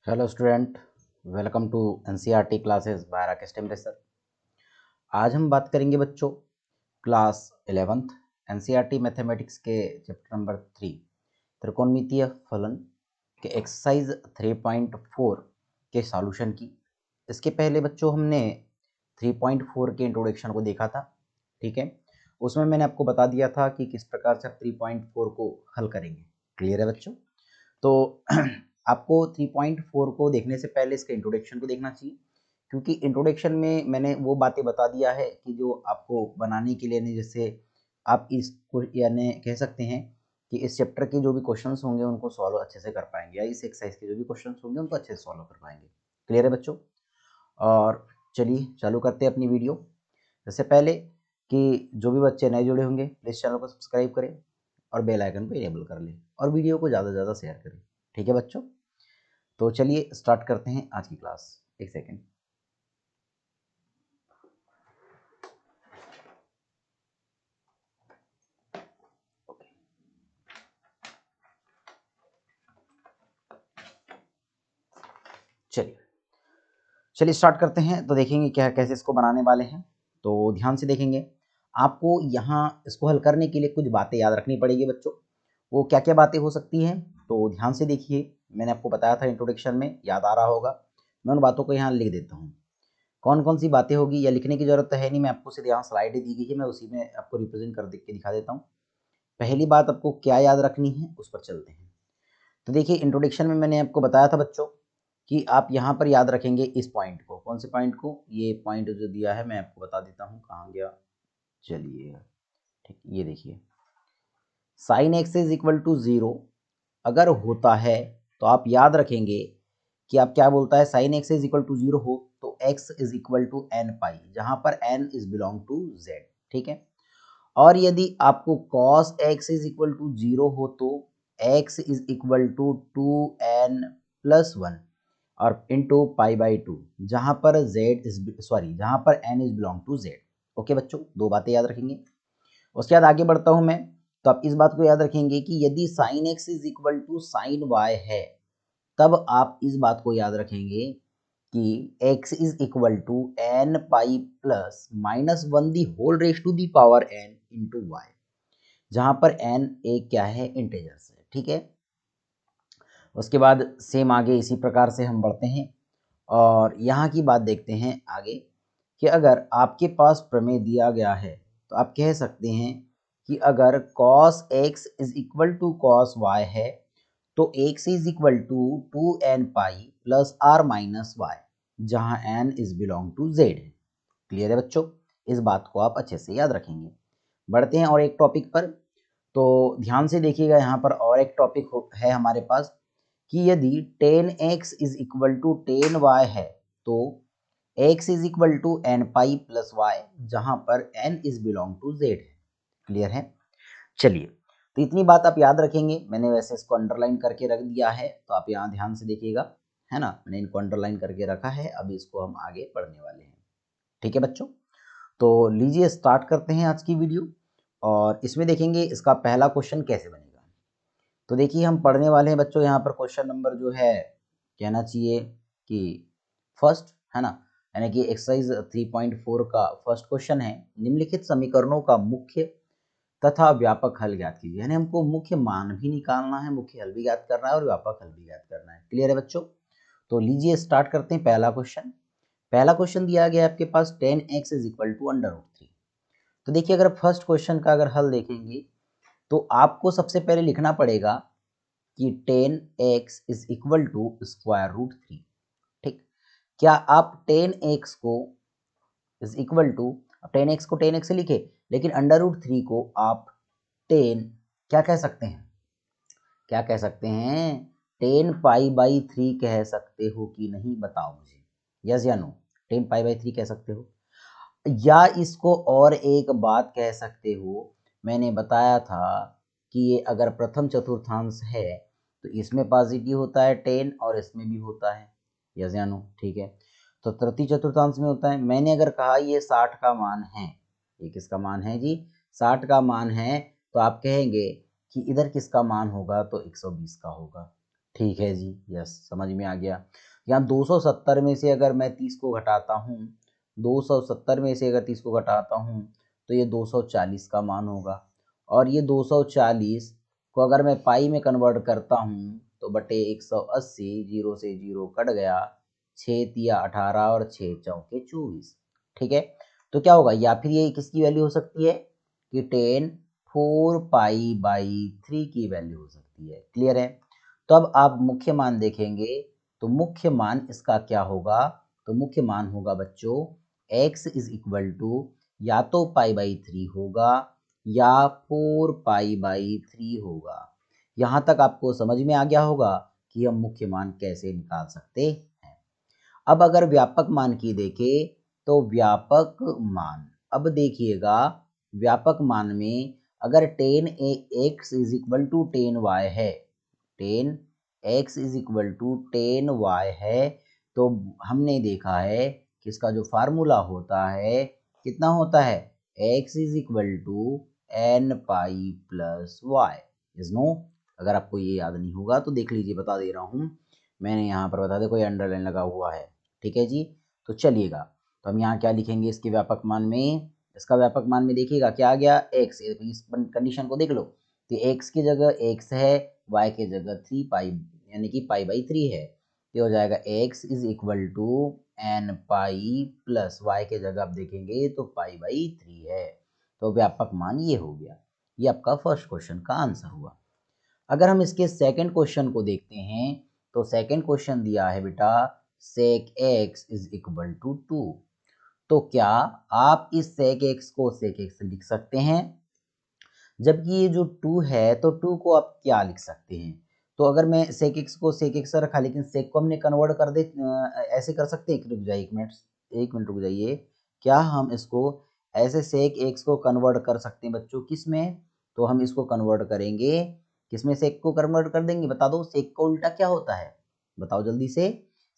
Hello student, welcome to NCERT classes by Rakesh Temre sir. आज हम बात करेंगे बच्चों क्लास 11th एनसीईआरटी मैथमेटिक्स के चैप्टर नंबर 3 त्रिकोणमितीय फलन के एक्सरसाइज 3.4 के सॉल्यूशन की। इसके पहले बच्चों हमने 3.4 के इंट्रोडक्शन को देखा था, ठीक है। उसमें मैंने आपको बता दिया था कि किस प्रकार से आप 3.4 को हल करेंगे। क्लियर है बच्चों? तो आपको 3.4 को देखने से पहले इसके इंट्रोडक्शन को देखना चाहिए, क्योंकि इंट्रोडक्शन में मैंने वो बातें बता दिया है कि जो आपको बनाने के लिए, जैसे आप इसको यानी कह सकते हैं कि इस चैप्टर के जो भी क्वेश्चंस होंगे उनको सॉल्व अच्छे से कर पाएंगे, या इस एक्सरसाइज के जो भी क्वेश्चंस होंगे उनको अच्छे से सॉल्व कर पाएंगे। क्लियर है बच्चों? और चलिए चालू करते हैं अपनी वीडियो। इससे पहले कि जो भी बच्चे नए जुड़े होंगे प्लीज़ चैनल को सब्सक्राइब करें और बेल आइकन को इनेबल कर लें और वीडियो को ज़्यादा से ज़्यादा शेयर करें, ठीक है बच्चों। तो चलिए स्टार्ट करते हैं आज की क्लास। एक सेकेंड। चलिए चलिए स्टार्ट करते हैं। तो देखेंगे क्या कैसे इसको बनाने वाले हैं, तो ध्यान से देखेंगे। आपको यहाँ इसको हल करने के लिए कुछ बातें याद रखनी पड़ेगी बच्चों। वो क्या क्या बातें हो सकती हैं, तो ध्यान से देखिए। मैंने आपको बताया था इंट्रोडक्शन में, याद आ रहा होगा। मैं उन बातों को यहाँ लिख देता हूँ। कौन कौन सी बातें होगी, या लिखने की जरूरत तो है नहीं, मैं आपको सीधे यहाँ स्लाइड दी गई है, मैं उसी में आपको रिप्रेजेंट कर के दिखा देता हूँ। पहली बात आपको क्या याद रखनी है उस पर चलते हैं। तो देखिए इंट्रोडक्शन में मैंने आपको बताया था बच्चों कि आप यहाँ पर याद रखेंगे इस पॉइंट को। कौन से पॉइंट को? ये पॉइंट जो दिया है मैं आपको बता देता हूँ कहाँ गया। चलिए ठीक, ये देखिए sine x is equal to 0 अगर होता है तो आप याद रखेंगे कि आप क्या बोलता है, sine x is equal to 0 हो तो x is equal to n pi, जहाँ पर n is belong to z, ठीक है। और यदि आपको cos x is equal to 0 हो तो x is equal to 2n plus 1 और इंटू पाई बाई 2, जहाँ पर जहाँ पर n is belong to z। Okay बच्चों, दो बातें याद रखेंगे। उसके बाद आगे बढ़ता हूँ मैं। तो आप इस बात को याद रखेंगे कि यदि sine x is equal to sine y है, तब आप इस बात को याद रखेंगे कि x is equal to n pi plus minus 1 the whole raise to the power n into y, जहां पर n एक क्या है, इंटेजर्स है, ठीक है। उसके बाद सेम आगे इसी प्रकार से हम बढ़ते हैं और यहाँ की बात देखते हैं आगे कि अगर आपके पास प्रमेय दिया गया है तो आप कह सकते हैं कि अगर cos x is equal to cos y है तो x is equal to 2n pi plus r minus y, जहाँ n is belong to z है। क्लियर है बच्चों? इस बात को आप अच्छे से याद रखेंगे। बढ़ते हैं और एक टॉपिक पर। तो ध्यान से देखिएगा, यहाँ पर और एक टॉपिक है हमारे पास कि यदि tan x is equal to tan y है तो x is equal to n pi plus y, जहाँ पर n is belong to z है। क्लियर है? चलिए, तो इतनी बात आप याद रखेंगे। मैंने वैसे इसको अंडरलाइन करके रख दिया है, तो आप यहाँ ध्यान से देखिएगा, है ना। मैंने इनको अंडरलाइन करके रखा है, अभी इसको हम आगे पढ़ने वाले हैं, ठीक है बच्चों। तो लीजिए स्टार्ट करते हैं आज की वीडियो और इसमें देखेंगे इसका पहला क्वेश्चन कैसे बनेगा। तो देखिए हम पढ़ने वाले हैं बच्चों, यहाँ पर क्वेश्चन नंबर जो है कहना चाहिए कि फर्स्ट, है ना, यानी कि एक्सरसाइज 3.4 का फर्स्ट क्वेश्चन है, निम्नलिखित समीकरणों का मुख्य तथा व्यापक हल ज्ञात कीजिए। यानी हमको मुख्य मान भी निकालना है, मुख्य हल भी ज्ञात करना है और व्यापक हल भी ज्ञात करना है। क्लियर है बच्चों? तो लीजिए स्टार्ट करते हैं पहला क्वेश्चन। पहला क्वेश्चन दिया गया है आपके पास tan x is equal to under root 3। तो देखिए अगर फर्स्ट क्वेश्चन का अगर हल देखेंगे तो आपको सबसे पहले लिखना पड़ेगा कि tan x is equal to square root 3, ठीक। क्या आप tan x को इज इक्वल टू, अब tan x को tan x से लिखे, लेकिन अंडर रूट 3 को आप tan क्या कह सकते हैं, क्या कह सकते हैं, tan पाई बाई 3 कह सकते हो कि नहीं, बताओ मुझे, यस या नो। tan पाई बाई 3 कह सकते हो, या इसको और एक बात कह सकते हो। मैंने बताया था कि ये अगर प्रथम चतुर्थांश है तो इसमें पॉजिटिव होता है टेन और इसमें भी होता है, यस या नो, ठीक है। तो तृतीय चतुर्थांश में होता है। मैंने अगर कहा ये 60 का मान है, ये किसका मान है जी, 60 का मान है, तो आप कहेंगे कि इधर किसका मान होगा, तो 120 का होगा। ठीक है जी, यस समझ में आ गया। यहाँ 270 में से अगर मैं 30 को घटाता हूँ, 270 में से अगर 30 को घटाता हूँ तो ये 240 का मान होगा। और ये 240 को अगर मैं पाई में कन्वर्ट करता हूँ तो बटे 180, जीरो से जीरो कट गया, 6 तिया 18 और 6 चौके 24। ठीक है, तो क्या होगा, या फिर ये किसकी वैल्यू हो सकती है कि 10 4 पाई बाई 3 की वैल्यू हो सकती है। क्लियर है। तो अब आप मुख्य मान देखेंगे तो मुख्य मान इसका क्या होगा, तो मुख्य मान होगा बच्चों x इज इक्वल टू या तो पाई बाई 3 होगा या 4 पाई बाई 3 होगा। यहाँ तक आपको समझ में आ गया होगा कि हम मुख्य मान कैसे निकाल सकते हैं। अब अगर व्यापक मान की देखें तो व्यापक मान, अब देखिएगा व्यापक मान में अगर 10x is equal to 10y है, 10x is equal to 10y है, तो हमने देखा है कि इसका जो फार्मूला होता है कितना होता है, x is equal to n pi plus y। Is no, अगर आपको ये याद नहीं होगा तो देख लीजिए, बता दे रहा हूँ मैंने यहाँ पर, बता दे कोई अंडरलाइन लगा हुआ है। ठीक है जी, तो चलिएगा, तो हम यहाँ क्या लिखेंगे इसके व्यापक मान में, इसका व्यापक मान में देखिएगा क्या आ गया x, इस कंडीशन को देख लो, तो x की जगह x है, y की जगह 3 पाई यानी कि पाई बाई 3 है, ये हो जाएगा x is equal to n pi plus y के जगह आप देखेंगे तो पाई बाई 3 है। तो व्यापक मान ये हो गया, ये आपका फर्स्ट क्वेश्चन का आंसर हुआ। अगर हम इसके सेकंड क्वेश्चन को देखते हैं तो सेकंड क्वेश्चन दिया है बेटा sec x is equal to 2। तो क्या आप इस sec x को sec x लिख सकते हैं, जबकि ये जो 2 है तो 2 को आप क्या लिख सकते हैं, तो अगर मैं sec x को sec x रखा लेकिन sec को हमने कन्वर्ट कर दे, ऐसे कर सकते हैं, रुक जाइए एक मिनट रुक जाइए, क्या हम इसको ऐसे sec x को कन्वर्ट कर सकते हैं बच्चों, किस में, तो हम इसको कन्वर्ट करेंगे किसमें, sec को कन्वर्ट कर देंगे, बता दो sec का उल्टा क्या होता है, बताओ जल्दी से,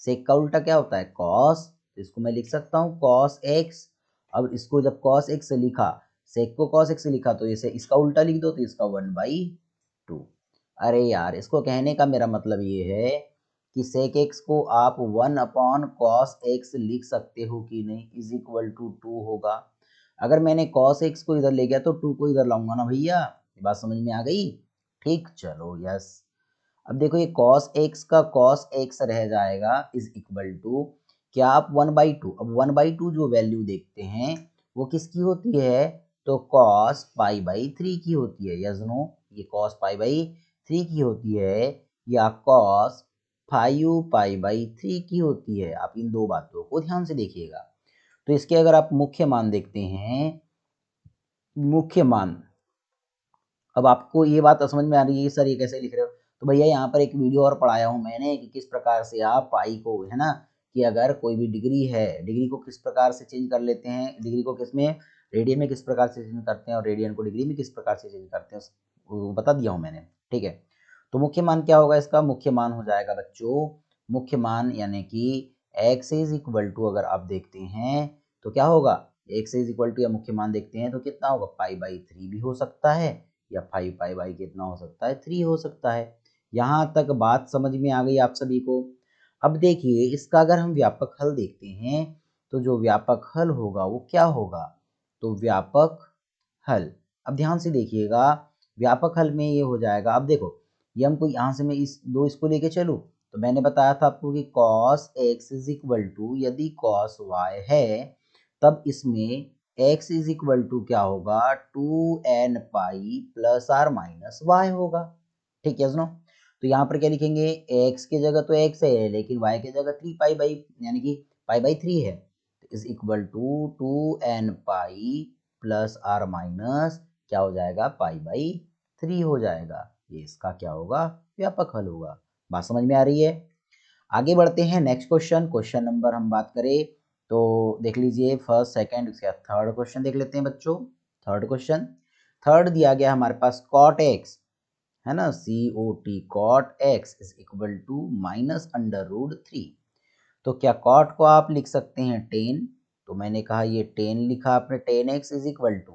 sec का उल्टा क्या होता है, cos, इसको मैं लिख सकता हूँ cos x। अब इसको जब cos x लिखा, सेक को cos x लिखा, तो इसे इसका उल्टा लिख दो तो इसका 1/2। अरे यार, इसको कहने का मेरा मतलब ये है कि सेक x को आप 1/cos x लिख सकते हो कि नहीं, इज इक्वल टू 2 होगा। अगर मैंने cos x को इधर ले गया तो 2 को इधर लाऊंगा ना भैया, ये बात समझ में आ गई। ठीक, चलो यस। अब देखो ये cos x का cos x रह जाएगा इज इक्वल टू क्या, आप 1/2, अब 1/2 जो वैल्यू देखते हैं वो किसकी होती है, तो cos पाई बाई 3 की होती है, यस नो, ये cos पाई बाई 3 की होती है या cos 5 पाई बाई 3 की होती है। आप इन दो बातों को ध्यान से देखिएगा। तो इसके अगर आप मुख्य मान देखते हैं, मुख्य मान, अब आपको ये बात समझ में आ रही है सर ये कैसे लिख रहे हो, तो भैया यहाँ पर एक वीडियो और पढ़ाया हूँ मैंने कि किस प्रकार से आप पाई को, है ना, कि अगर कोई भी डिग्री है, डिग्री को किस प्रकार से चेंज कर लेते हैं, डिग्री को किस में, रेडियन में किस प्रकार से चेंज करते हैं और रेडियन को डिग्री में किस प्रकार से चेंज करते हैं, वो बता दिया हूँ मैंने। ठीक है, तो मुख्य मान क्या होगा इसका, मुख्य मान हो जाएगा बच्चों, मुख्य मान यानी कि x इज इक्वल टू, अगर आप देखते हैं तो क्या होगा, x इज इक्वल टू या मुख्य मान देखते हैं तो कितना होगा, पाई बाई 3 भी हो सकता है या 5 पाई बाई कितना हो सकता है, 3 हो सकता है। यहाँ तक बात समझ में आ गई आप सभी को। अब देखिए इसका अगर हम व्यापक हल देखते हैं तो जो व्यापक हल होगा वो क्या होगा, तो व्यापक हल, अब ध्यान से देखिएगा, व्यापक हल में ये हो जाएगा, अब देखो ये हमको यहाँ से मैं इस दो इसको लेके चलूँ, तो मैंने बताया था आपको कि cos x is equal to यदि cos y है तब इसमें x इज इक्वल टू क्या होगा, 2n pi plus r minus y होगा। ठीक है सुनो, तो यहाँ पर क्या लिखेंगे, x की जगह तो x है लेकिन y की जगह 3 पाई बाई यानी कि पाई बाई 3 है, तो is equal to 2n pi plus r minus क्या हो जाएगा, पाई बाई 3 हो जाएगा। ये इसका क्या होगा, व्यापक हल होगा। बात समझ में आ रही है। आगे बढ़ते हैं नेक्स्ट क्वेश्चन, क्वेश्चन नंबर हम बात करें तो देख लीजिए फर्स्ट सेकंड, उसके बाद थर्ड क्वेश्चन देख लेते हैं बच्चों। थर्ड क्वेश्चन, थर्ड दिया गया हमारे पास cot x, है ना, COT cot x is equal to minus under root 3। तो क्या cot को आप लिख सकते हैं 10, तो मैंने कहा ये 10 लिखा आपने, 10x इज इक्वल टू,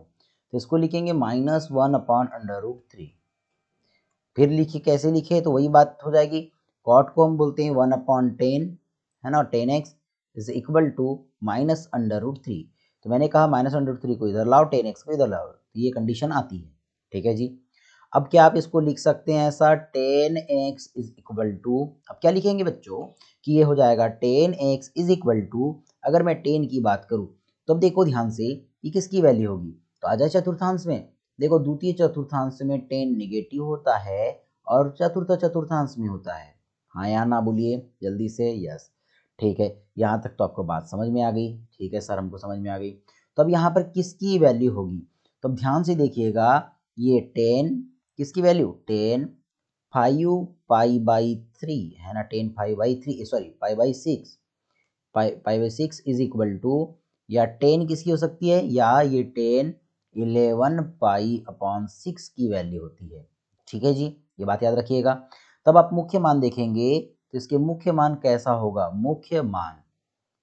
तो इसको लिखेंगे -1 अपॉन अंडर रूट 3। फिर लिखिए, कैसे लिखे, तो वही बात हो जाएगी, कॉट को हम बोलते हैं 1/10, है ना, 10x इज इक्वल टू -√3। तो मैंने कहा -√3 को इधर लाओ, 10x को इधर लाओ, तो ये कंडीशन आती है। ठीक है जी। अब क्या आप इसको लिख सकते हैं ऐसा, 10x इज इक्वल टू, अब क्या लिखेंगे बच्चों कि ये हो जाएगा 10x इज इक्वल टू, अगर मैं 10 की बात करूँ तो अब देखो ध्यान से ये किसकी वैल्यू होगी, तो आ जाए चतुर्थांश में। देखो द्वितीय चतुर्थांश में 10 नेगेटिव होता है और चतुर्थ चतुर्थांश में होता है। हाँ या ना बोलिए जल्दी से, यस। ठीक है, यहाँ तक तो आपको बात समझ में आ गई। ठीक है सर, हमको समझ में आ गई। तो अब यहाँ पर किसकी वैल्यू होगी, तो अब ध्यान से देखिएगा, ये 10 किसकी वैल्यू, 10 5π/3 है ना, 10 5/3 सॉरी π/6, π/6 इज इक्वल टू, या 10 किसकी हो सकती है, या ये 10 11π/6 की वैल्यू होती है। ठीक है जी, ये बात याद रखिएगा। तब आप मुख्य मान देखेंगे तो इसके मुख्य मान कैसा होगा,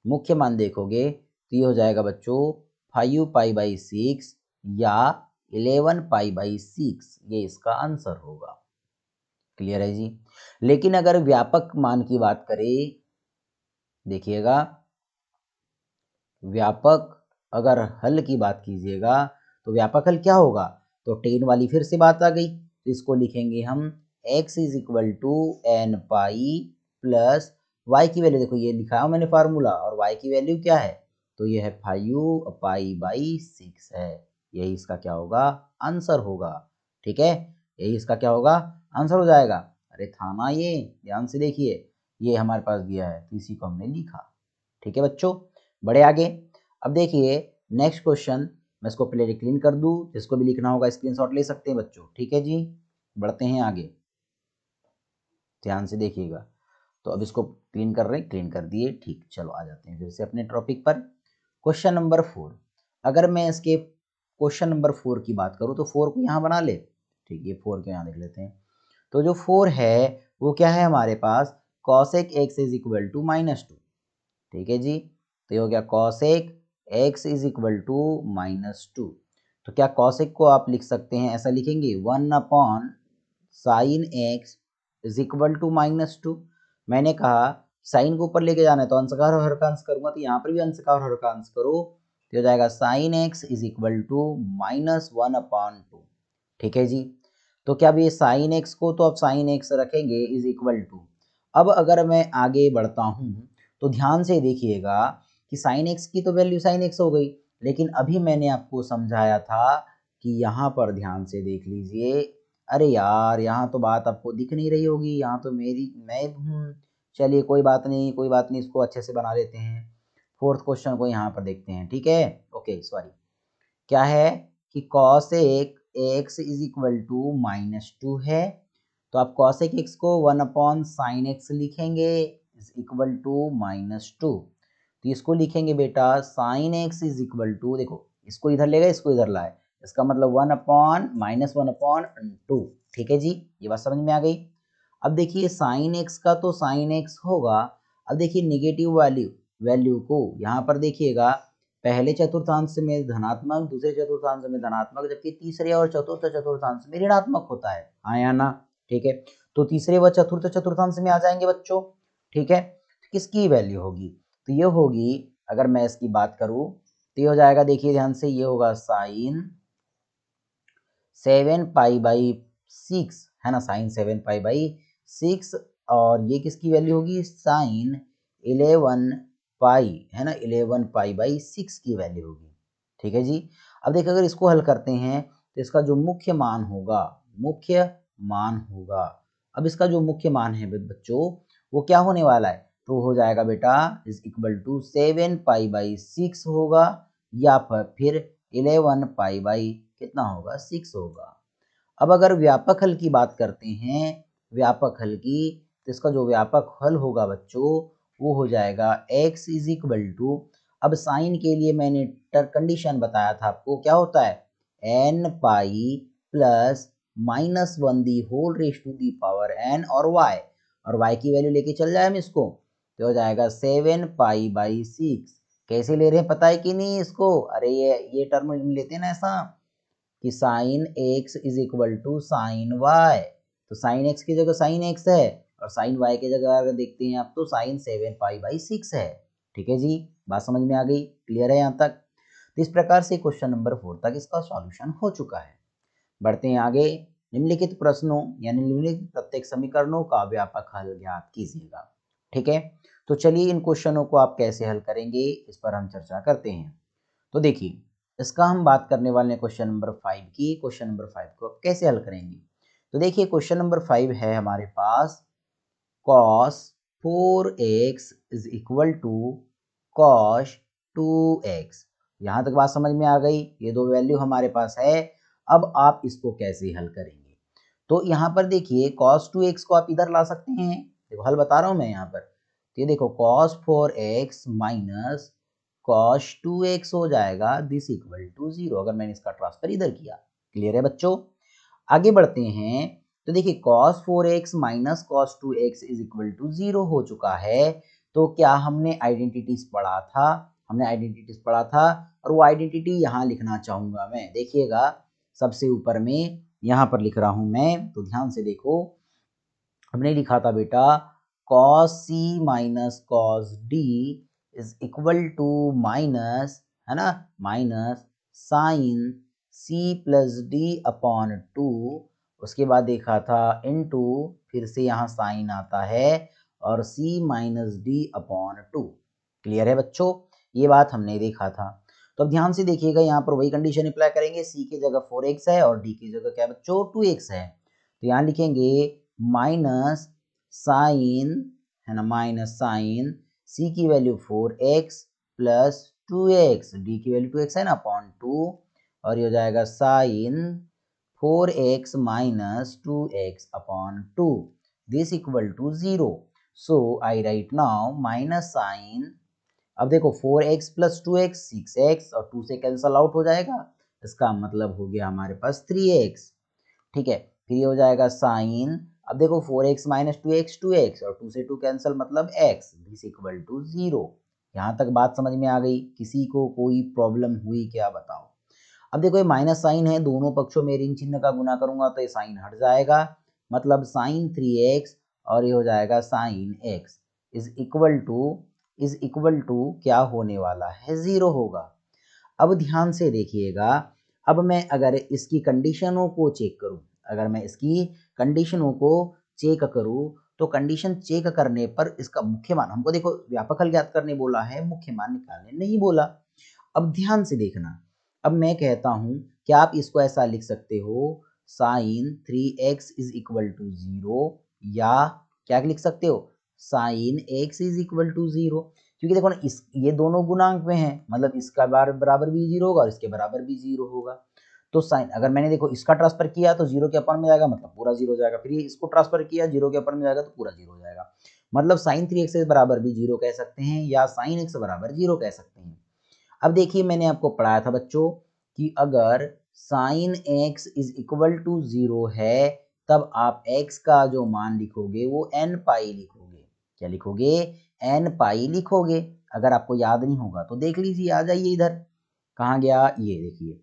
मुख्य मान देखोगे तो ये हो जाएगा बच्चों 5π/6 या 11π/6, ये इसका आंसर होगा। क्लियर है जी। लेकिन अगर व्यापक मान की बात करें, देखिएगा व्यापक अगर हल की बात कीजिएगा तो व्यापक हल क्या होगा, तो 10 वाली फिर से बात आ गई, तो इसको लिखेंगे हम x is equal to n pi plus y की वैल्यू, देखो ये लिखा है मैंने फार्मूला, और y की वैल्यू क्या है, तो ये है 5π/6 है। यही इसका क्या होगा, आंसर होगा। ठीक है, यही इसका क्या होगा, आंसर हो जाएगा। अरे था ना, ये ध्यान से देखिए, ये हमारे पास दिया है तो इसी को हमने लिखा। ठीक है बच्चों, बड़े आगे। अब देखिए नेक्स्ट क्वेश्चन, मैं इसको पहले क्लीन कर दूं, जिसको भी लिखना होगा स्क्रीनशॉट ले सकते हैं बच्चों। ठीक है जी, बढ़ते हैं आगे, ध्यान से देखिएगा। तो अब इसको क्लीन कर रहे हैं, क्लीन कर दिए। ठीक, चलो आ जाते हैं फिर से अपने टॉपिक पर। क्वेश्चन नंबर 4, अगर मैं इसके क्वेश्चन नंबर 4 की बात करूं तो 4 को यहाँ बना ले। ठीक, ये 4 को यहाँ देख लेते हैं। तो जो 4 है वो क्या है हमारे पास, cosec x is equal to -2। ठीक है जी, तो ये हो गया cosec x is equal to -2। तो क्या cosec को आप लिख सकते हैं, ऐसा लिखेंगे 1/sin x is equal to -2। मैंने कहा साइन को ऊपर लेके जाना है तो अंशकार और हर का अंश करूंगा, तो यहाँ पर भी अंशकार और हर का अंश करो, तो हो जाएगा sin x is equal to -1/2। ठीक है जी, तो क्या भी sin x को तो आप sin x रखेंगे इज इक्वल टू। अब अगर मैं आगे बढ़ता हूँ तो ध्यान से देखिएगा कि sin x की तो वैल्यू sin x हो गई, लेकिन अभी मैंने आपको समझाया था कि यहाँ पर ध्यान से देख लीजिए। अरे यार, यहाँ तो बात आपको दिख नहीं रही होगी, यहाँ तो मैं हूँ। चलिए कोई बात नहीं, कोई बात नहीं, इसको अच्छे से बना लेते हैं। 4th क्वेश्चन को यहाँ पर देखते हैं। ठीक है, ओके सॉरी, क्या है कि cosec x is equal to -2 है, तो आप cosec x को 1/sin x लिखेंगे इज इक्वल टू -2। तो इसको लिखेंगे बेटा sin x is equal to, देखो इसको इधर लेगा, इसको इधर लाए, इसका मतलब 1/-1/2। ठीक है जी, ये बात समझ में आ गई। अब देखिए sin x का तो sin x होगा। अब देखिए निगेटिव वैल्यू को यहाँ पर देखिएगा, पहले चतुर्थांश में धनात्मक, दूसरे चतुर्थांश में धनात्मक, जबकि तीसरे और चतुर्थ चतुर्थांश में ऋणात्मक होता है। हाँ या ना, ठीक है, तो तीसरे व चतुर्थ चतुर्थांश में आ जाएंगे बच्चों। ठीक है, तो किसकी वैल्यू होगी, तो ये होगी, अगर मैं इसकी बात करूं तो ये हो जाएगा, देखिए ध्यान से, ये होगा sin 7π/6 है ना, sin 7π/6, और ये किसकी वैल्यू होगी, sin 11π है ना, 11π/6 की वैल्यू होगी। ठीक है जी। अब देखिए अगर इसको हल करते हैं तो इसका जो मुख्य मान होगा, अब इसका जो मुख्य मान है बच्चों वो क्या होने वाला है, तो हो जाएगा बेटा इज इक्वल टू 7π/6 होगा, या फिर 11π कितना होगा, 6 होगा। अब अगर व्यापक हल की बात करते हैं, व्यापक हल की, तो इसका जो व्यापक हल होगा बच्चों वो हो जाएगा x इज इक्वल टू, अब साइन के लिए मैंने कंडीशन बताया था आपको, क्या होता है n pi plus -1 the whole raise to the power n और y की वैल्यू लेके चल जाए हम इसको, तो हो जाएगा 7π/6। कैसे ले रहे हैं पता है कि नहीं इसको, अरे ये टर्म लेते हैं ना ऐसा कि sine x is equal to sine y, तो साइन x की जगह साइन x है और साइन वाई की जगह अगर देखते हैं आप तो साइन 7π/6 है। ठीक है जी, बात समझ में आ गई, क्लियर है यहाँ तक। तो इस प्रकार से क्वेश्चन नंबर 4 तक इसका सॉल्यूशन हो चुका है। बढ़ते हैं आगे। निम्नलिखित प्रश्नों यानी निम्नलिखित प्रत्येक समीकरणों का व्यापक हल ज्ञात कीजिएगा। ठीक है, तो चलिए इन क्वेश्चनों को आप कैसे हल करेंगे इस पर हम चर्चा करते हैं। तो देखिए, इसका हम बात करने वाले हैं क्वेश्चन नंबर 5 की। क्वेश्चन नंबर 5 को आप कैसे हल करेंगे? तो देखिए, क्वेश्चन नंबर 5 है हमारे पास cos 4x is equal to cos 2x। यहाँ तक बात समझ में आ गई, ये दो वैल्यू हमारे पास है। अब आप इसको कैसे हल करेंगे? तो यहाँ पर देखिए, cos 2x को आप इधर ला सकते हैं, देखो हल बता रहा हूँ मैं यहाँ पर। तो ये देखो cos 4x minus cos 2x हो जाएगा, दिस इक्वल टू 0, अगर मैंने इसका ट्रांसफर इधर किया। क्लियर है बच्चों? आगे बढ़ते हैं। तो देखिए, cos 4x minus cos 2x is equal to 0 हो चुका है। तो क्या हमने आइडेंटिटीज पढ़ा था? हमने आइडेंटिटीज पढ़ा था, और वो आइडेंटिटी यहाँ लिखना चाहूंगा मैं। देखिएगा, सबसे ऊपर में यहाँ पर लिख रहा हूं मैं, तो ध्यान से देखो। हमने लिखा था बेटा cos c minus cos d is equal to minus, है ना, minus sine c plus d upon 2। उसके बाद देखा था इनटू, फिर से यहाँ साइन आता है, और c minus D upon 2। Clear है बच्चों? ये बात हमने देखा था। तो अब ध्यान से देखिएगा, यहाँ पर वही कंडीशन अप्लाई करेंगे। c की जगह 4x है और d की जगह क्या बच्चों 2x है। तो यहाँ लिखेंगे माइनस साइन, है ना, माइनस साइन c की value 4x plus 2x, d की वैल्यू 2x है ना, अपॉन 2, और ये हो जाएगा sine 4x minus 2x upon 2, this equal to 0। So I write now minus sine, अब देखो 4x प्लस 2x 6x, और 2 से कैंसल आउट हो जाएगा, इसका मतलब हो गया हमारे पास 3x। ठीक है, फिर ये हो जाएगा साइन, अब देखो 4x माइनस 2x 2x, और 2 से 2 कैंसल मतलब x, दिस इक्वल टू 0। यहाँ तक बात समझ में आ गई? किसी को कोई प्रॉब्लम हुई क्या, बताओ? अब देखो, ये माइनस साइन है, दोनों पक्षों में ऋण चिन्ह का गुना करूंगा तो ये साइन हट जाएगा, मतलब साइन 3x, और ये हो जाएगा sine x is equal to क्या होने वाला है, 0 होगा। अब ध्यान से देखिएगा, अब मैं अगर इसकी कंडीशनों को चेक करूं, अगर मैं इसकी कंडीशनों को चेक करूं, तो कंडीशन चेक करने पर इसका मुख्य मान, हमको देखो व्यापक हल ज्ञात करने बोला है, मुख्य मान निकालने नहीं बोला। अब ध्यान से देखना, अब मैं कहता हूं कि आप इसको ऐसा लिख सकते हो, sign 3x is equal to 0, या क्या लिख सकते हो, sine x is equal to 0, क्योंकि देखो ना, इस ये दोनों गुणांक में हैं, मतलब इसका बराबर भी 0 होगा और इसके बराबर भी 0 होगा। तो साइन, अगर मैंने देखो इसका ट्रांसफर किया तो 0 के अपन में जाएगा, मतलब पूरा 0 हो जाएगा, फिर ये इसको ट्रांसफर किया 0 के अपन में जाएगा तो पूरा 0 हो जाएगा, मतलब साइन 3x बराबर भी 0 कह सकते हैं, या साइन x बराबर 0 कह सकते हैं। अब देखिए, मैंने आपको पढ़ाया था बच्चों कि अगर sine x is equal to 0 है, तब आप x का जो मान लिखोगे वो n पाई लिखोगे। क्या लिखोगे? n पाई लिखोगे। अगर आपको याद नहीं होगा तो देख लीजिए, आ जाइए इधर। कहाँ गया? ये देखिए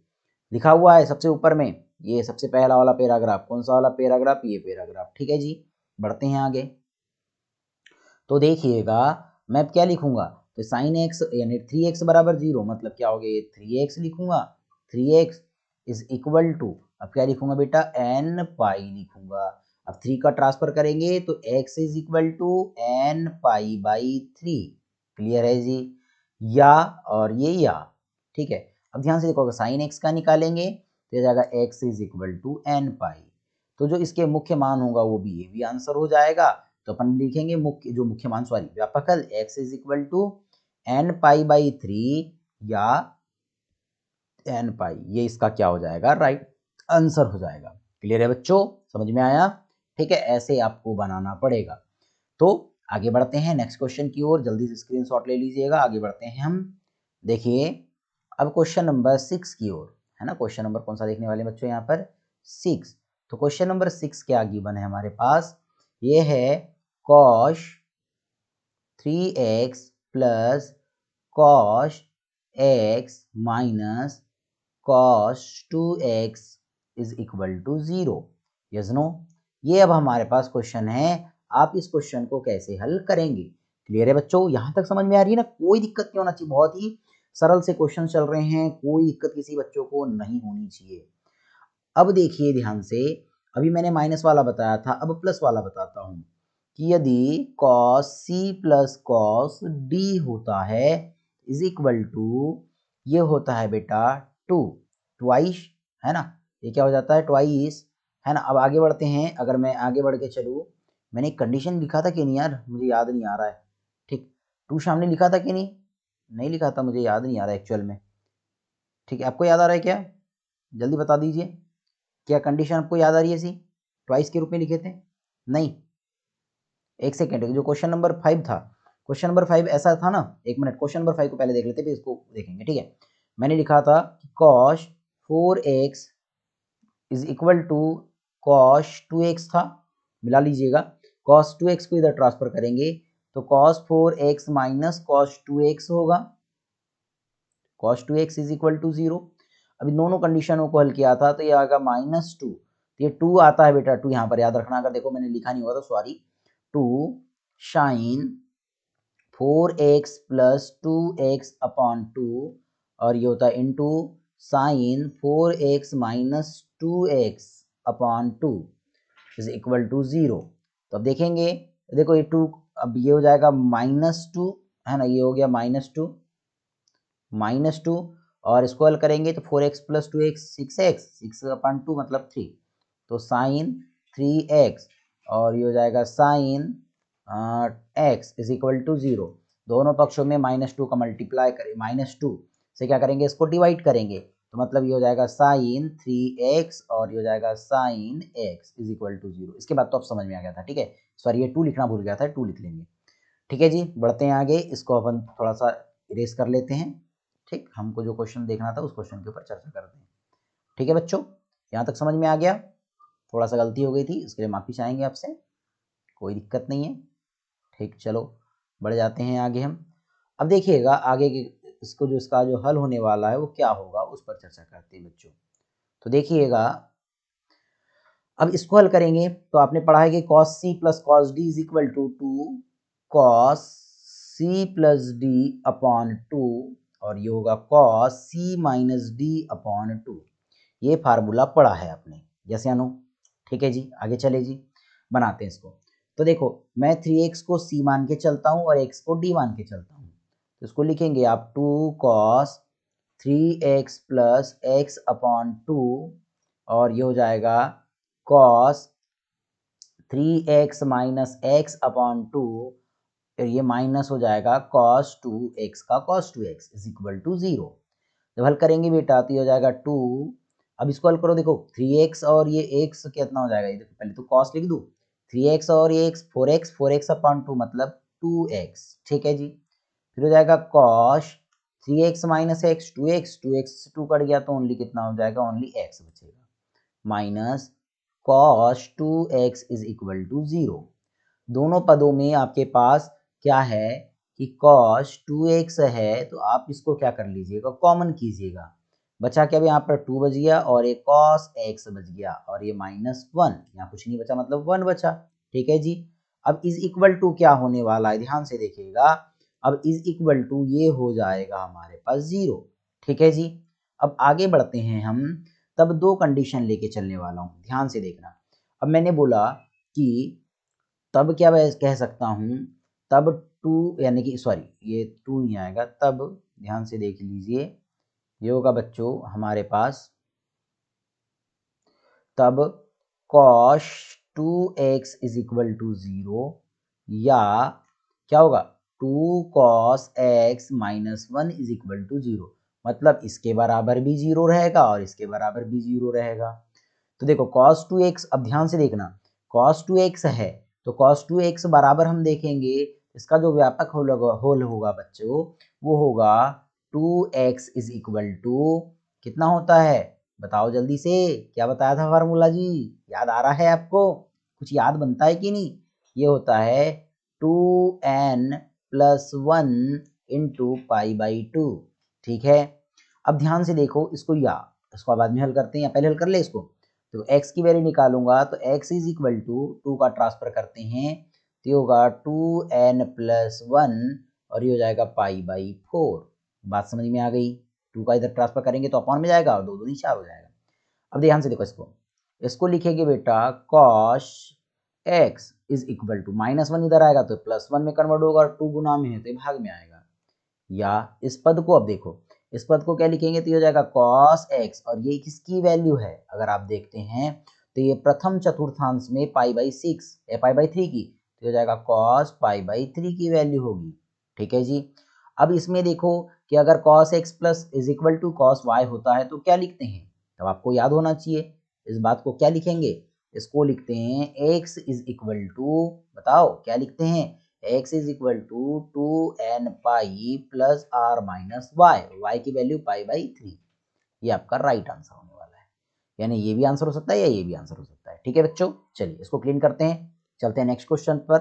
लिखा हुआ है सबसे ऊपर में, ये सबसे पहला वाला पैराग्राफ। कौन सा वाला पैराग्राफ? ये पैराग्राफ। ठीक है जी, बढ़ते हैं आगे। तो देखिएगा, मैं क्या लिखूंगा, तो साइन एक्स यानी 3x बराबर 0, मतलब क्या हो गया, ये 3x लिखूंगा। 3x इज इक्वल टू, अब क्या लिखूंगा बेटा, n पाई लिखूंगा। अब 3 का ट्रांसफर करेंगे तो x is equal to n pi by 3। Clear है जी? या, और ये या। ठीक है, अब ध्यान से देखो, अगर साइन x का निकालेंगे तो ये जाएगा x is equal to n pi. तो जो इसके मुख्य मान होगा वो भी, ये भी आंसर हो जाएगा। तो अपन लिखेंगे मुख्य मान, सॉरी व्यापक हल, x is equal to n pi by 3 या n पाई, ये इसका क्या हो जाएगा, राइट आंसर हो जाएगा। क्लियर है बच्चों? समझ में आया? ठीक है, ऐसे आपको बनाना पड़ेगा। तो आगे बढ़ते हैं नेक्स्ट क्वेश्चन की ओर, जल्दी से स्क्रीनशॉट ले लीजिएगा, आगे बढ़ते हैं हम। देखिए, अब क्वेश्चन नंबर 6 की ओर, है ना। क्वेश्चन नंबर कौन सा देखने वाले बच्चों यहाँ पर? 6। तो क्वेश्चन नंबर 6 क्या गिवन है हमारे पास? ये है cos 3x plus cos x minus cos 2x is equal to 0। Yes no? ये अब हमारे पास क्वेश्चन है। आप इस क्वेश्चन को कैसे हल करेंगे। क्लियर है बच्चों, यहाँ तक समझ में आ रही है ना, कोई दिक्कत नहीं होना चाहिए, बहुत ही सरल से क्वेश्चन चल रहे हैं, कोई दिक्कत किसी बच्चों को नहीं होनी चाहिए। अब देखिए ध्यान से, अभी मैंने माइनस वाला बताया था, अब प्लस वाला बताता हूँ कि यदि cos c plus cos D होता है इज इक्वल टू, ये होता है बेटा ट्वाइस, है ना, ये क्या हो जाता है ट्वाइस, है ना। अब आगे बढ़ते हैं, अगर मैं आगे बढ़ के चलूँ, मैंने एक कंडीशन लिखा था कि नहीं यार, मुझे याद नहीं आ रहा है, ठीक, टू सामने लिखा था कि नहीं लिखा था, मुझे याद नहीं आ रहा है एक्चुअल में, ठीक है, आपको याद आ रहा है क्या, जल्दी बता दीजिए, क्या कंडीशन आपको याद आ रही है सी, ट्वाइस के रूप में लिखे थे, नहीं, एक सेकेंड, जो क्वेश्चन नंबर 5 था, क्वेश्चन नंबर 5 ऐसा था ना, एक मिनट, क्वेश्चन नंबर 5 को पहले देख लेते, फिर इसको देखेंगे, ठीक है। मैंने लिखा था cos 4x is equal to cos 2x था, मिला लीजिएगा, cos 2x को इधर ट्रांसफर करेंगे तो cos 4x minus cos 2x होगा, cos 2x is equal to 0। अभी दोनों कंडीशनों को हल किया था तो ये आएगा -2, तो ये 2 आता है बेटा, 2 यहाँ पर याद रखना, अगर देखो मैंने लिखा नहीं हुआ तो sorry, 2 sign 4x plus 2x upon 2, और ये होता है into sine 4x minus 2x upon 2 is equal to 0। तो अब देखेंगे, देखो ये 2, अब ये हो जाएगा -2, है ना, ये हो गया -2 और इसको हल करेंगे तो 4x plus 2x 6x, 6 upon 2 मतलब 3, तो साइन 3x, और ये हो जाएगा sine x is equal to 0। दोनों पक्षों में -2 का मल्टीप्लाई करें, -2 से क्या करेंगे, इसको डिवाइड करेंगे, तो मतलब ये हो जाएगा साइन 3x और ये हो जाएगा sine x is equal to 0। इसके बाद तो अब समझ में आ गया था, ठीक है, सॉरी ये 2 लिखना भूल गया था, 2 लिख लेंगे, ठीक है जी। बढ़ते हैं आगे, इसको अपन थोड़ा सा इरेज कर लेते हैं, ठीक, हमको जो क्वेश्चन देखना था उस क्वेश्चन के ऊपर चर्चा करते हैं, ठीक है बच्चों, यहाँ तक समझ में आ गया, थोड़ा सा गलती हो गई थी, इसके लिए माफ़ी चाहेंगे आपसे, कोई दिक्कत नहीं है, ठीक, चलो बढ़ जाते हैं आगे हम। अब देखिएगा आगे के इसको जो इसका जो हल होने वाला है वो क्या होगा, उस पर चर्चा करते हैं बच्चों। तो देखिएगा, अब इसको हल करेंगे तो आपने पढ़ा है कि cos c plus cos d is equal to 2 cos c plus d upon 2, और ये होगा cos c minus d upon 2, ये फार्मूला पढ़ा है आपने, यस या नो, ठीक है जी। आगे चले जी, बनाते हैं इसको। तो देखो मैं 3x को c मान के चलता हूँ और x को d मान के चलता हूँ, तो इसको लिखेंगे आप 2 cos 3x plus x upon 2, और ये हो जाएगा cos 3x minus x upon 2, फिर ये माइनस हो जाएगा cos 2x का cos 2x is equal to 0। जब हल करेंगे बेटा तो ये हो जाएगा 2, अब इसको हल करो, देखो 3x और ये x कितना हो जाएगा, ये देखो पहले तो cos लिख दूँ, 3x और ये x 4x अपॉन 2 मतलब 2x, ठीक है जी। फिर हो जाएगा cos 3x minus x 2x से 2 कट गया तो ओनली कितना हो जाएगा, ओनली x बचेगा, minus cos 2x is equal to 0। दोनों पदों में आपके पास क्या है कि cos 2x है, तो आप इसको क्या कर लीजिएगा, कॉमन कीजिएगा, बचा क्या, यहाँ पर 2 बच गया और एक cos x बच गया, और ये -1, यहाँ कुछ नहीं बचा मतलब 1 बचा, ठीक है जी। अब इज इक्वल टू क्या होने वाला है, ध्यान से देखिएगा, अब इज इक्वल टू ये हो जाएगा हमारे पास 0, ठीक है जी। अब आगे बढ़ते हैं हम, तब 2 कंडीशन लेके चलने वाला हूँ, ध्यान से देखना। अब मैंने बोला कि तब क्या मैं कह सकता हूँ, तब 2 यानी कि सॉरी ये 2 नहीं आएगा, तब ध्यान से देख लीजिए, ये होगा बच्चों हमारे पास, तब cos 2x is equal to 0, या क्या होगा 2 cos x minus 1 is equal to 0, मतलब इसके बराबर भी 0 रहेगा और इसके बराबर भी 0 रहेगा। तो देखो cos 2x, अब ध्यान से देखना, cos 2x है तो cos 2x बराबर हम देखेंगे, इसका जो व्यापक होल होगा बच्चों, वो होगा 2x इज इक्वल टू कितना होता है, बताओ जल्दी से, क्या बताया था फार्मूला जी, याद आ रहा है आपको, कुछ याद बनता है कि नहीं, ये होता है 2n plus 1 into pi by 2, ठीक है। अब ध्यान से देखो इसको, या इसको बाद में हल करते हैं या पहले हल कर ले इसको, तो x की वैल्यू निकालूंगा तो x इज इक्वल टू 2 का ट्रांसफर करते हैं तो ये होगा 2n+1 और ये हो जाएगा π/4। बात समझ में आ गई। 2 का इधर ट्रांसफर करेंगे तो अपॉन में जाएगा और 2 दूनी 4 हो जाएगा। अब ध्यान से देखो इसको लिखेंगे बेटा cos x is equal to -1 इधर आएगा तो +1 में कन्वर्ट होगा और 2 गुना में है तो भाग में आएगा। या इस पद को अब देखो, इस पद को क्या लिखेंगे तो ये हो जाएगा cos x और ये किसकी वैल्यू है अगर आप देखते हैं तो ये प्रथम चतुर्थांश में π/6 या π/3 की, तो हो जाएगा cos π/3 की वैल्यू होगी। ठीक है जी। अब इसमें देखो कि अगर cos x plus is equal to cos y होता है तो क्या लिखते हैं, तब आपको याद होना चाहिए इस बात को। क्या लिखेंगे, इसको लिखते हैं x इज इक्वल टू, बताओ क्या लिखते हैं, x is equal to 2n pi plus r minus y, y की वैल्यू π/3। ये आपका राइट आंसर होने वाला है, यानी ये भी आंसर हो सकता है या ये भी आंसर हो सकता है। ठीक है बच्चों, चलिए इसको क्लीन करते हैं, चलते हैं नेक्स्ट क्वेश्चन पर।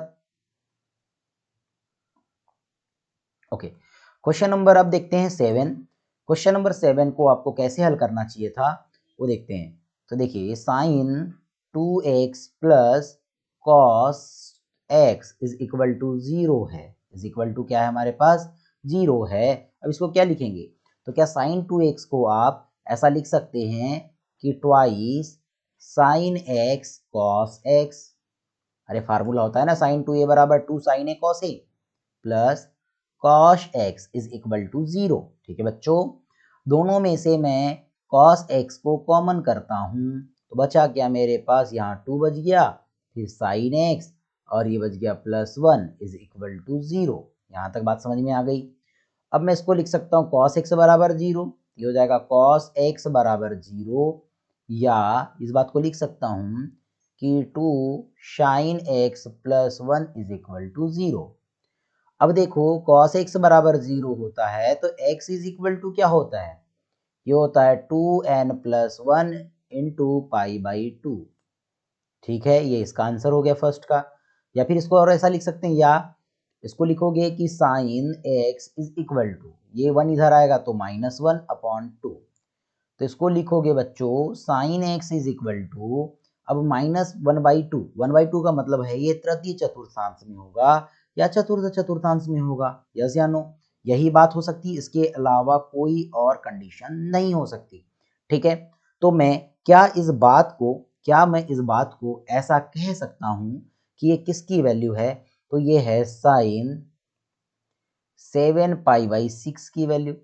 ओके, क्वेश्चन नंबर अब देखते हैं 7। क्वेश्चन नंबर 7 को आपको कैसे हल करना चाहिए था वो देखते हैं। तो देखिए sine 2x plus cos x is equal to 0 है, इज इक्वल टू क्या है हमारे पास 0 है। अब इसको क्या लिखेंगे, तो क्या साइन 2x को आप ऐसा लिख सकते हैं कि twice sine x cos x। अरे फार्मूला होता है ना साइन 2a बराबर 2 sine a cos a plus cos x is equal to 0। ठीक है बच्चों, दोनों में से मैं cos x को कॉमन करता हूं तो बचा क्या मेरे पास, यहाँ 2 बच गया, फिर sin x और ये बच गया +1 इज इक्वल टू 0। यहाँ तक बात समझ में आ गई। अब मैं इसको लिख सकता हूँ cos x बराबर 0, ये हो जाएगा cos x बराबर 0, या इस बात को लिख सकता हूँ कि 2 sin x +1 is equal to 0। अब देखो cos x बराबर 0 होता है तो x इज इक्वल टू क्या होता है, ये होता है 2n+1 इंटू π/2। ठीक है, ये इसका आंसर हो गया फर्स्ट का। या फिर इसको और ऐसा लिख सकते हैं, या इसको लिखोगे कि sine x is equal to, ये 1 इधर आएगा तो -1/2। तो इसको लिखोगे बच्चों sine x is equal to, अब -1/2, 1/2 का मतलब है ये तृतीय चतुर्थांश में होगा या चतुर्थ चतुर्थांश में होगा, यस या नो। यही बात हो सकती है, इसके अलावा कोई और कंडीशन नहीं हो सकती। ठीक है, तो मैं मैं इस बात को ऐसा कह सकता हूं कि ये किसकी वैल्यू है, तो ये है साइन 7π/6 की वैल्यू।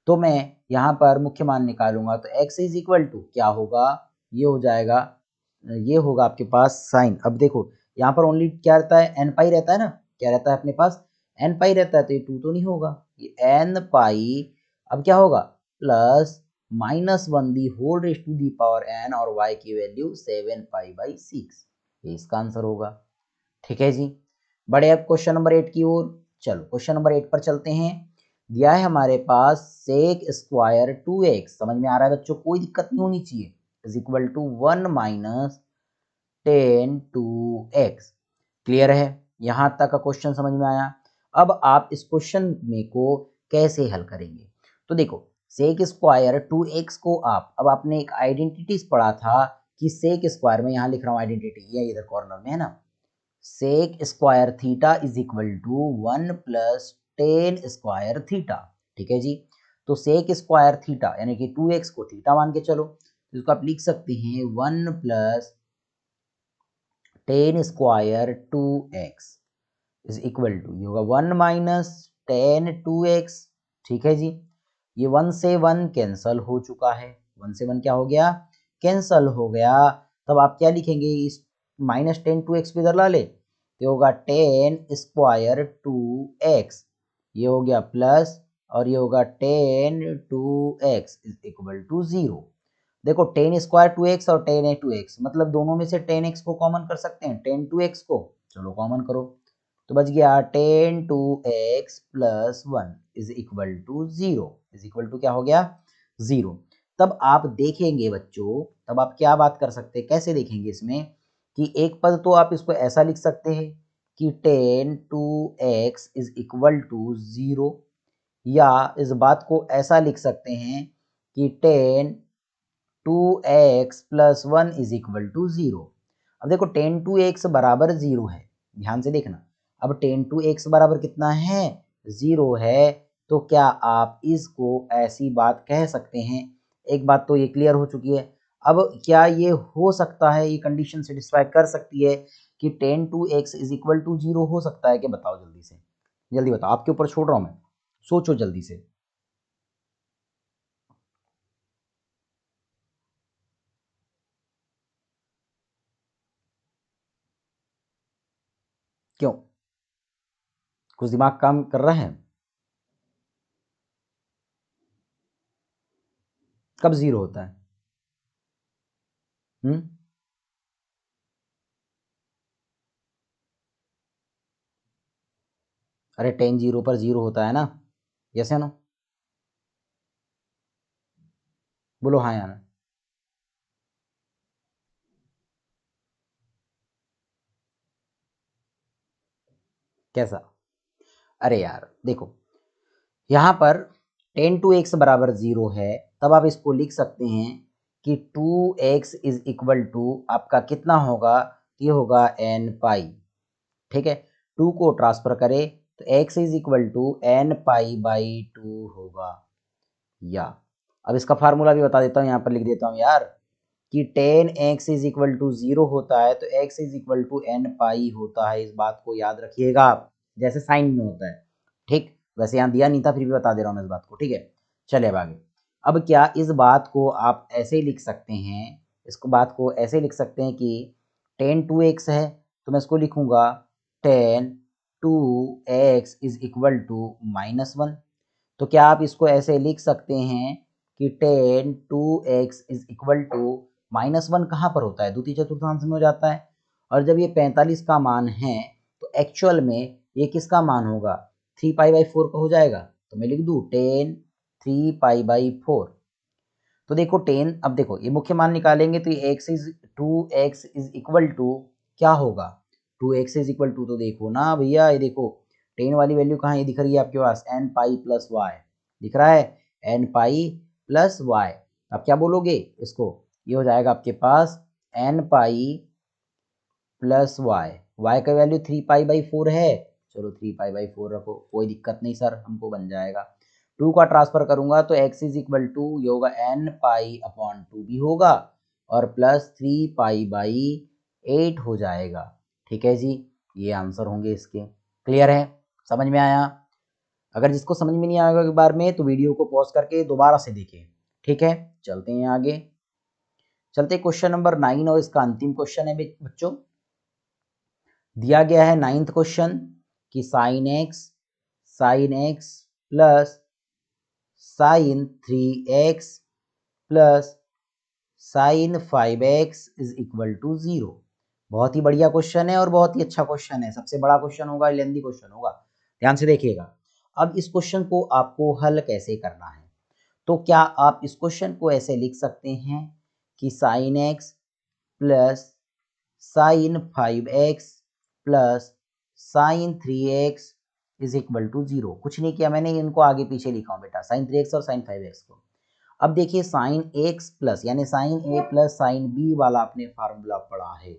तो मैं यहाँ पर मुख्य मान निकालूंगा तो x इज इक्वल टू क्या होगा, ये हो जाएगा, ये होगा आपके पास साइन। अब देखो यहाँ पर ओनली क्या रहता है, एन पाई रहता है ना, क्या रहता है अपने पास, एन पाई रहता है, तो ये 2 तो नहीं होगा, ये एन पाई अब क्या होगा plus -1 the whole raise to the power n और y की वैल्यू 7π/6, ये इसका आंसर होगा। ठीक है जी, बढ़े अब क्वेश्चन नंबर 8 की ओर। चलो क्वेश्चन नंबर 8 पर चलते हैं। दिया है हमारे पास सेक स्क्वायर 2x, समझ में आ रहा है बच्चों, कोई दिक्कत नहीं होनी चाहिए, is equal to 1 minus 10 2x। क्लियर है, यहां तक का क्वेश्चन समझ में आया। अब आप इस क्वेश्चन में को कैसे हल करेंगे, तो देखो सेक स्क्वायर 2x को आप, अब आपने एक आइडेंटिटीज पढ़ा था कि सेक स्क्वायर में, यहाँ लिख रहा हूँ आइडेंटिटी, ये इधर कॉर्नर में है ना, sec square theta is equal to 1 plus tan square theta. ठीक है जी, तो सेक स्क्वायर थीटा यानी कि 2x को थीटा मान के चलो, तो इसको आप लिख सकते हैं 1 plus tan square 2x is equal to, ये होगा 1 माइनस टेन 2x। ठीक है जी, ये 1 से 1 कैंसल हो चुका है, 1 से 1 क्या हो गया, कैंसल हो गया। तब आप क्या लिखेंगे, इस -10 2x को इधर ला ले, ये होगा 10 स्क्वायर 2x, ये हो गया प्लस, और ये होगा 10 2x इज इक्वल टू 0। देखो 10 स्क्वायर 2x और 10 2x, मतलब दोनों में से 10x को कॉमन कर सकते हैं, 10 2x को, चलो कॉमन करो, तो बच गया 10 2x plus 1 is equal to 0, is equal to क्या हो गया 0। तब आप देखेंगे बच्चों, तब आप क्या बात कर सकते हैं, कैसे देखेंगे इसमें, कि एक पद तो आप इसको ऐसा लिख सकते हैं कि 10 2x इज इक्वल टू 0, या इस बात को ऐसा लिख सकते हैं कि 10 2x plus 1 is equal to 0। अब देखो 10 2x बराबर 0 है, ध्यान से देखना। अब टेन टू एक्स बराबर कितना है, 0 है, तो क्या आप इसको ऐसी बात कह सकते हैं, एक बात तो ये क्लियर हो चुकी है। अब क्या ये हो सकता है, ये कंडीशन सेटिस्फाई कर सकती है कि tan two x is equal to 0 हो सकता है कि, बताओ जल्दी से, जल्दी बताओ, आपके ऊपर छोड़ रहा हूं मैं, सोचो जल्दी से। क्यों, कुछ दिमाग काम कर रहा है? कब 0 होता है? हम्म, अरे टेन 0 पर 0 होता है ना, यस या नो? बोलो हाँ या ना। कैसा? अरे यार देखो, यहाँ पर टेन टू एक्स बराबर 0 है, तब आप इसको लिख सकते हैं कि 2x इज इक्वल टू आपका कितना होगा, ये होगा n पाई। ठीक है, 2 को ट्रांसफर करें तो x is equal to n pi by 2 होगा। या अब इसका फार्मूला भी बता देता हूँ, यहाँ पर लिख देता हूँ यार, कि tan x is equal to 0 होता है तो x is equal to n pi होता है, इस बात को याद रखिएगा आप, जैसे साइन में होता है। ठीक, वैसे यहाँ दिया नहीं था, फिर भी बता दे रहा हूँ मैं इस बात को। ठीक है, चलिए अब आगे। अब क्या इस बात को आप ऐसे लिख सकते हैं, इसको बात को ऐसे लिख सकते हैं कि टेन टू एक्स है तो मैं इसको लिखूंगा tan two x is equal to -1। तो क्या आप इसको ऐसे लिख सकते हैं कि tan two x is equal to -1 कहाँ पर होता है, द्वितीय चतुर्थांश में हो जाता है। और जब ये 45 का मान है तो एक्चुअल में ये किसका मान होगा, 3 पाई बाई 4 का हो जाएगा। तो मैं लिख दूँ टेन 3 पाई बाई 4। तो देखो टेन, अब देखो ये मुख्य मान निकालेंगे तो ये एक्स इज इक्वल टू क्या होगा, 2x इज इक्वल टू, तो देखो ना भैया, ये देखो टेन वाली वैल्यू कहाँ, ये दिख रही है आपके पास, एन पाई प्लस वाई दिख रहा है, एन पाई प्लस वाई। अब क्या बोलोगे इसको, ये हो जाएगा आपके पास n pi plus y, y का वैल्यू 3 पाई बाई 4 है, चलो 3 पाई बाई 4 रखो, कोई दिक्कत नहीं सर, हमको बन जाएगा। 2 का ट्रांसफर करूंगा तो x इज इक्वल टू ये होगा n पाई अपॉन 2 भी होगा, और प्लस 3 पाई बाई 8 हो जाएगा। ठीक है जी, ये आंसर होंगे इसके। क्लियर है, समझ में आया? अगर जिसको समझ में नहीं आएगा एक बार में तो वीडियो को पॉज करके दोबारा से देखें। ठीक है, चलते हैं आगे। चलते क्वेश्चन नंबर 9, और इसका अंतिम क्वेश्चन है बच्चों। दिया गया है 9th क्वेश्चन कि sine x plus sin 3x plus sin 5x is equal to 0। बहुत ही बढ़िया क्वेश्चन है और बहुत ही अच्छा क्वेश्चन है, सबसे बड़ा क्वेश्चन होगा, लेंथी क्वेश्चन होगा। ध्यान से देखिएगा। अब इस क्वेश्चन को आपको हल कैसे करना है, तो क्या आप इस क्वेश्चन को ऐसे लिख सकते हैं कि sin x plus sin 5x plus sin 3x is equal to 0। कुछ नहीं किया मैंने, इनको आगे पीछे लिखा हूँ बेटा, sin 3x और sin 5x को। अब देखिए साइन एक्स प्लस यानी साइन ए प्लस साइन बी वाला आपने फार्मूला पढ़ा है,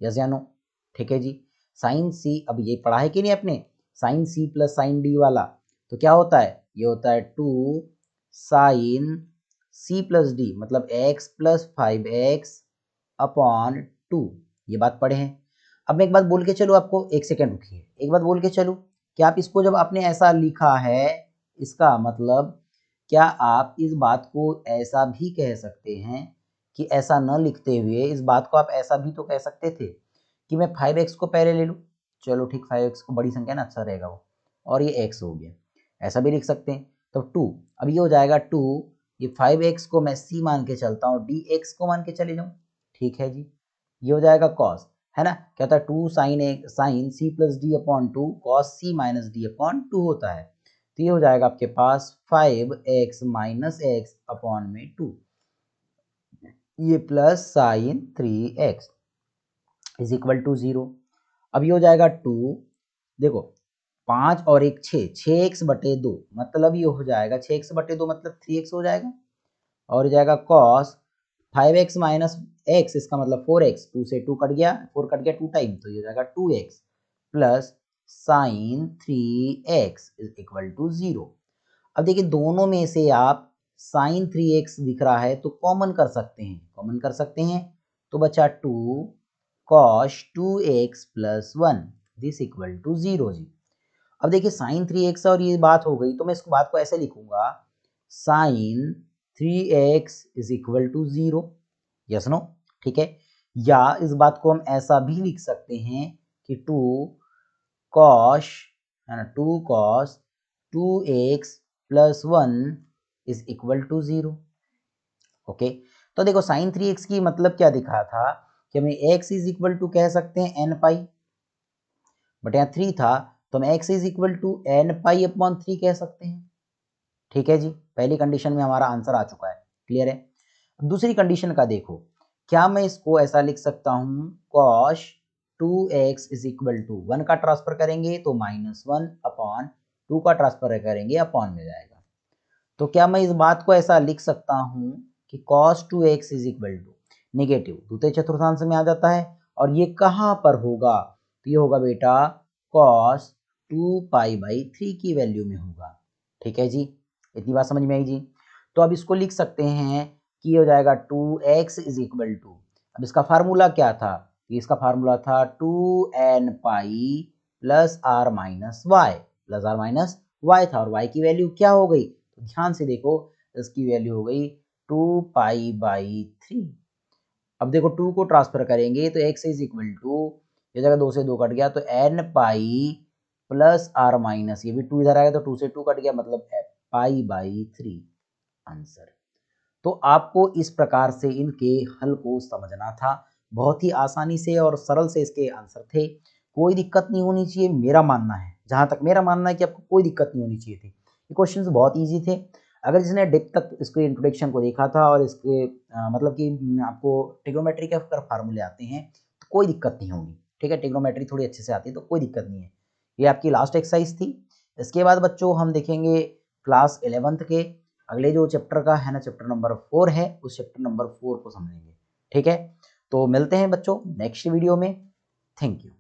यस या नो? ठीक है जी, साइन सी, अब ये पढ़ा है कि नहीं आपने, sine C plus sine D वाला, तो क्या होता है, ये होता है 2 sin C+D, मतलब x प्लस 5x अपॉन 2। ये बात पढ़े हैं। अब मैं एक बात बोल के चलूँ आपको, एक सेकेंड रुकिए, एक बात बोल के चलूँ, कि आप इसको जब आपने ऐसा लिखा है, इसका मतलब क्या आप इस बात को ऐसा भी कह सकते हैं कि ऐसा न लिखते हुए इस बात को आप ऐसा भी तो कह सकते थे कि मैं 5x को पहले ले लूँ, चलो ठीक, 5x को बड़ी संख्या ना, अच्छा रहेगा वो, और ये x हो गया, ऐसा भी लिख सकते हैं। तो 2, अब ये हो जाएगा 2, ये 5x को मैं c मान के चलता हूँ, dx को मान के चले जाऊँ, ठीक है जी, ये हो जाएगा cos, है ना, क्या होता है 2 sin C+D upon 2 cos C minus D upon 2 होता है। तो ये हो जाएगा आपके पास 5x माइनस एक्स अपॉन में 2, ये plus sin 3x is equal to 0। अब ये हो जाएगा 2, देखो 5 और 1 6, 6x/2, मतलब ये हो जाएगा 6x/2 मतलब 3x हो जाएगा, और हो जाएगा cos 5x माइनस एक्स, इसका मतलब 4x, 2 से 2 कट गया, 4 कट गया 2 टाइम, तो ये हो जाएगा 2x plus sine 3x is equal to 0। अब देखिए दोनों में से आप साइन 3x दिख रहा है तो कॉमन कर सकते हैं, तो बचा 2 cos 2x plus 1 this equal to 0 जी। अब देखिए साइन 3x और ये बात हो गई, तो मैं इस बात को ऐसे लिखूंगा sine 3x is equal to 0, yes no, ठीक है। या इस बात को हम ऐसा भी लिख सकते हैं कि 2 cos 2x plus 1 is equal to 0। Okay, तो देखो साइन 3x की मतलब क्या दिखा था कि हमें x इज इक्वल टू कह सकते हैं n पाई, बट यहाँ 3 था तो हम x is equal to n pi upon 3 कह सकते हैं। ठीक है जी, पहली कंडीशन में हमारा आंसर आ चुका है, क्लियर है। अब दूसरी कंडीशन का देखो, क्या मैं इसको ऐसा लिख सकता हूँ cos 2x is equal to 1 का ट्रांसफर करेंगे तो -1 अपॉन 2 का ट्रांसफर करेंगे अपॉन में जाएगा। तो क्या मैं इस बात को ऐसा लिख सकता हूँ कि cos 2x is equal to negative द्वितीय चतुर्थांश में आ जाता है, और ये कहाँ पर होगा, तो ये होगा बेटा cos 2 पाई बाई 3 की वैल्यू में होगा। ठीक है जी, इतनी बात समझ में आई जी। तो अब इसको लिख सकते हैं कि हो जाएगा 2x इज इक्वल टू, अब इसका फार्मूला क्या था, इसका फार्मूला था 2n pi plus r minus y था, और y की वैल्यू क्या हो गई, तो ध्यान से देखो इसकी वैल्यू हो गई 2 पाई बाई 3। अब देखो 2 को ट्रांसफर करेंगे तो x इज इक्वल टू, ये जगह 2 से 2 कट गया तो n pi plus r minus, ये भी 2 इधर आएगा तो 2 से 2 कट गया, मतलब पाई बाई 3 आंसर। तो आपको इस प्रकार से इनके हल को समझना था, बहुत ही आसानी से और सरल से इसके आंसर थे, कोई दिक्कत नहीं होनी चाहिए, मेरा मानना है, जहां तक मेरा मानना है कि आपको कोई दिक्कत नहीं होनी चाहिए थी। ये क्वेश्चंस बहुत इजी थे, अगर जिसने डेप्थ तक इसके इंट्रोडक्शन को देखा था और इसके मतलब कि आपको ट्रिग्नोमेट्री के अगर फार्मूले आते हैं तो कोई दिक्कत नहीं होगी। ठीक है, ट्रिग्नोमेट्री थोड़ी अच्छे से आती है तो कोई दिक्कत नहीं है। ये आपकी लास्ट एक्सरसाइज थी। इसके बाद बच्चों हम देखेंगे क्लास 11th के अगले जो चैप्टर का है ना, चैप्टर नंबर 4 है, उस चैप्टर नंबर 4 को समझेंगे। ठीक है, तो मिलते हैं बच्चों नेक्स्ट वीडियो में। Thank you.